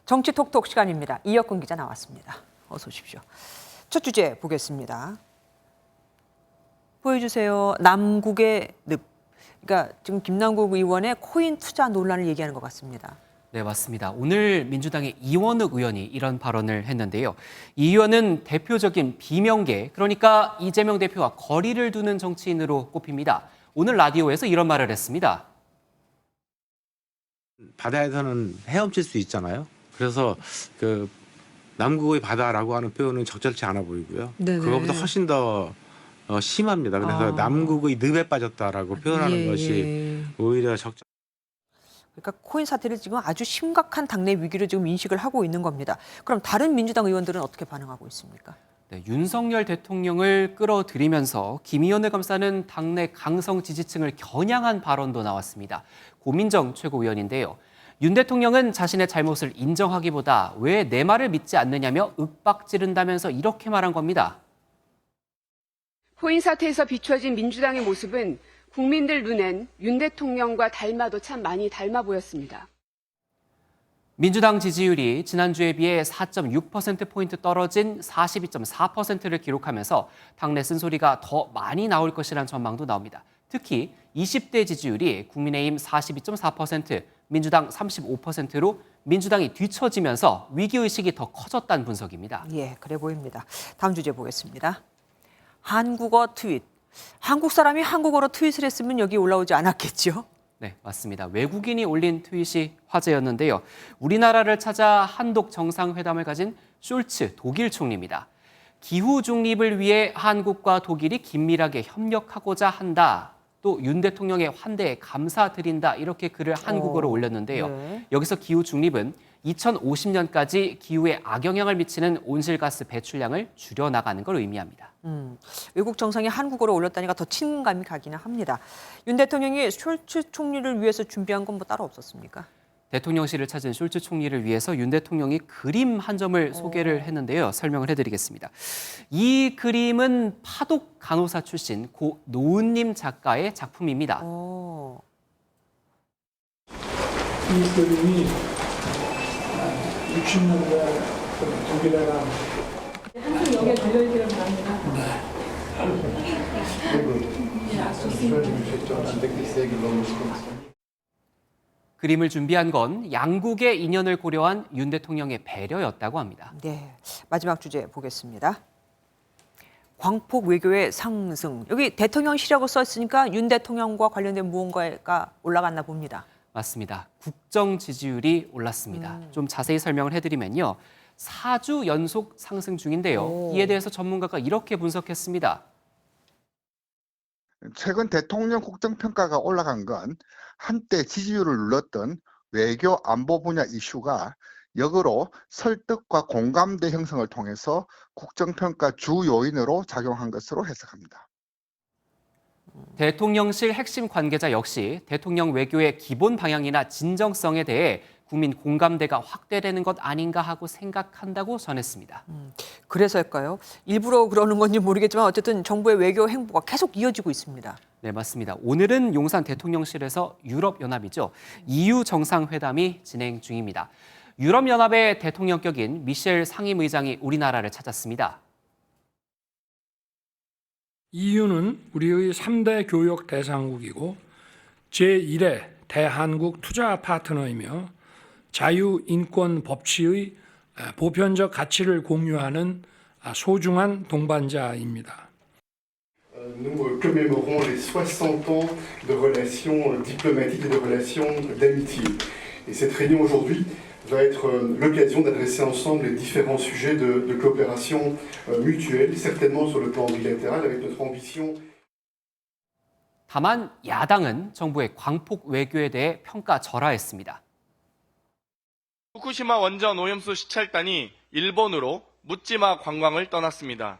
정치 톡톡 시간입니다. 이혁근 기자 나왔습니다. 어서 오십시오. 첫 주제 보겠습니다. 보여주세요. 남국의 늪. 그러니까 지금 김남국 의원의 코인 투자 논란을 얘기하는 것 같습니다. 네, 맞습니다. 오늘 민주당의 이원욱 의원이 이런 발언을 했는데요. 이 의원은 대표적인 비명계, 그러니까 이재명 대표와 거리를 두는 정치인으로 꼽힙니다. 오늘 라디오에서 이런 말을 했습니다. 바다에서는 헤엄칠 수 있잖아요. 그래서 그 남국의 바다라고 하는 표현은 적절치 않아 보이고요. 네네. 그거보다 훨씬 더 심합니다. 그래서 남국의 늪에 빠졌다라고 표현하는 것이 오히려 적절. 그러니까 코인 사태를 지금 아주 심각한 당내 위기를 지금 인식을 하고 있는 겁니다. 그럼 다른 민주당 의원들은 어떻게 반응하고 있습니까? 네, 윤석열 대통령을 끌어들이면서 김 의원을 감싸는 당내 강성 지지층을 겨냥한 발언도 나왔습니다. 고민정 최고위원인데요. 윤 대통령은 자신의 잘못을 인정하기보다 왜 내 말을 믿지 않느냐며 윽박 지른다면서 이렇게 말한 겁니다. 코인 사태에서 비춰진 민주당의 모습은 국민들 눈엔 윤 대통령과 닮아도 참 많이 닮아 보였습니다. 민주당 지지율이 지난주에 비해 4.6%포인트 떨어진 42.4%를 기록하면서 당내 쓴소리가 더 많이 나올 것이라는 전망도 나옵니다. 특히 20대 지지율이 국민의힘 42.4%, 민주당 35%로 민주당이 뒤처지면서 위기의식이 더 커졌다는 분석입니다. 예, 그래 보입니다. 다음 주제 보겠습니다. 한국어 트윗. 한국 사람이 한국어로 트윗을 했으면 여기 올라오지 않았겠죠? 네, 맞습니다. 외국인이 올린 트윗이 화제였는데요. 우리나라를 찾아 한독 정상회담을 가진 숄츠 독일 총리입니다. 기후 중립을 위해 한국과 독일이 긴밀하게 협력하고자 한다. 또 윤 대통령의 환대에 감사드린다. 이렇게 글을 한국어로 올렸는데요. 네. 여기서 기후 중립은 2050년까지 기후에 악영향을 미치는 온실가스 배출량을 줄여나가는 걸 의미합니다. 외국 정상이 한국어로 올렸다니까 더 친감이 가기는 합니다. 윤 대통령이 숄츠 총리를 위해서 준비한 건 뭐 따로 없었습니까? 대통령실을 찾은 숄츠 총리를 위해서 윤 대통령이 그림 한 점을 소개를 했는데요. 설명을 해드리겠습니다. 이 그림은 파독 간호사 출신 고 노은님 작가의 작품입니다. 이 그림이 60년대 독일에 간 한쪽 여기에 달려있기를 바랍니다. 그림을 준비한 건 양국의 인연을 고려한 윤 대통령의 배려였다고 합니다. 네, 마지막 주제 보겠습니다. 광폭 외교의 상승. 여기 대통령실이라고 써있으니까 윤 대통령과 관련된 무언가가 올라갔나 봅니다. 맞습니다. 국정 지지율이 올랐습니다. 좀 자세히 설명을 해드리면요. 4주 연속 상승 중인데요. 이에 대해서 전문가가 이렇게 분석했습니다. 최근 대통령 국정평가가 올라간 건 한때 지지율을 눌렀던 외교 안보 분야 이슈가 역으로 설득과 공감대 형성을 통해서 국정평가 주 요인으로 작용한 것으로 해석합니다. 대통령실 핵심 관계자 역시 대통령 외교의 기본 방향이나 진정성에 대해 국민 공감대가 확대되는 것 아닌가 하고 생각한다고 전했습니다. 그래서일까요? 일부러 그러는 건지 모르겠지만 어쨌든 정부의 외교 행보가 계속 이어지고 있습니다. 네, 맞습니다. 오늘은 용산 대통령실에서 유럽연합이죠. EU 정상회담이 진행 중입니다. 유럽연합의 대통령격인 미셸 상임의장이 우리나라를 찾았습니다. EU는 우리의 3대 교역 대상국이고 제1회 대한국 투자 파트너이며 자유, 인권, 법치의 보편적 가치를 공유하는 소중한 동반자입니다. Nous commémorons les 60 ans de relations diplomatiques et de relations d'amitié. Et cette réunion aujourd'hui va être l'occasion d'adresser ensemble les différents sujets de coopération mutuelle, certainement sur le plan bilatéral, avec notre ambition. 다만 야당은 정부의 광폭 외교에 대해 평가절하했습니다. 후쿠시마 원전 오염수 시찰단이 일본으로 묻지마 관광을 떠났습니다.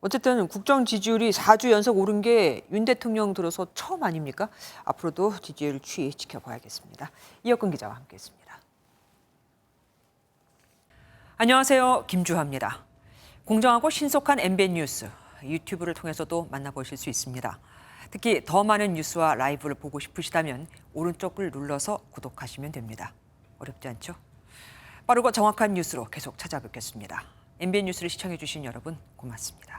어쨌든 국정 지지율이 4주 연속 오른 게 윤 대통령 들어서 처음 아닙니까? 앞으로도 지지율 추이 지켜봐야겠습니다. 이혁근 기자와 함께했습니다. 안녕하세요. 김주하입니다. 공정하고 신속한 MBN 뉴스 유튜브를 통해서도 만나보실 수 있습니다. 특히 더 많은 뉴스와 라이브를 보고 싶으시다면 오른쪽을 눌러서 구독하시면 됩니다. 어렵지 않죠? 빠르고 정확한 뉴스로 계속 찾아뵙겠습니다. MBN 뉴스를 시청해주신 여러분 고맙습니다.